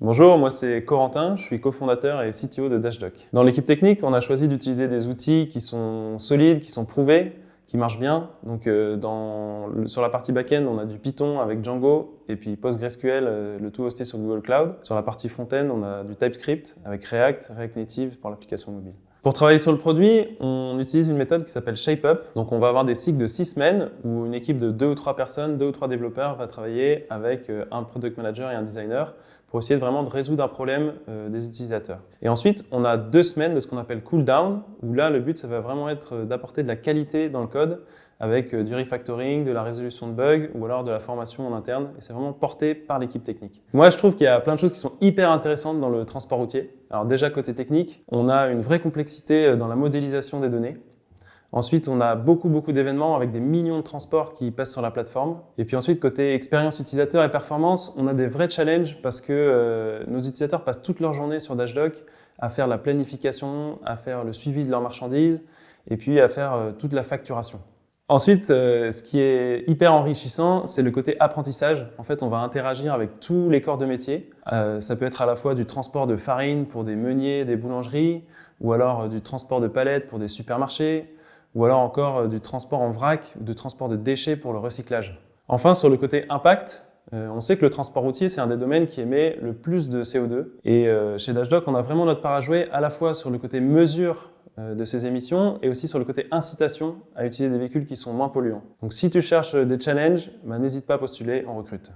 Bonjour, moi c'est Corentin, je suis cofondateur et CTO de Dashdog. Dans l'équipe technique, on a choisi d'utiliser des outils qui sont solides, qui sont prouvés, qui marchent bien. Donc sur la partie back-end, on a du Python avec Django et puis PostgreSQL, le tout hosté sur Google Cloud. Sur la partie front-end, on a du TypeScript avec React Native pour l'application mobile. Pour travailler sur le produit, on utilise une méthode qui s'appelle ShapeUp. Donc on va avoir des cycles de 6 semaines où une équipe de 2 ou 3 personnes, 2 ou 3 développeurs va travailler avec un product manager et un designer pour essayer vraiment de résoudre un problème des utilisateurs. Et ensuite, on a 2 semaines de ce qu'on appelle cool down, où là, le but, ça va vraiment être d'apporter de la qualité dans le code avec du refactoring, de la résolution de bugs ou alors de la formation en interne. Et c'est vraiment porté par l'équipe technique. Moi, je trouve qu'il y a plein de choses qui sont hyper intéressantes dans le transport routier. Alors déjà, côté technique, on a une vraie complexité dans la modélisation des données. Ensuite, on a beaucoup d'événements avec des millions de transports qui passent sur la plateforme. Et puis ensuite, côté expérience utilisateur et performance, on a des vrais challenges parce que nos utilisateurs passent toute leur journée sur Dashdog à faire la planification, à faire le suivi de leurs marchandises et puis à faire toute la facturation. Ensuite, ce qui est hyper enrichissant, c'est le côté apprentissage. En fait, on va interagir avec tous les corps de métier. Ça peut être à la fois du transport de farine pour des meuniers, des boulangeries, ou alors du transport de palettes pour des supermarchés, ou alors encore du transport en vrac ou du transport de déchets pour le recyclage. Enfin, sur le côté impact, on sait que le transport routier, c'est un des domaines qui émet le plus de CO2. Et chez Dashdog, on a vraiment notre part à jouer à la fois sur le côté mesure de ces émissions et aussi sur le côté incitation à utiliser des véhicules qui sont moins polluants. Donc si tu cherches des challenges, n'hésite pas à postuler, on recrute.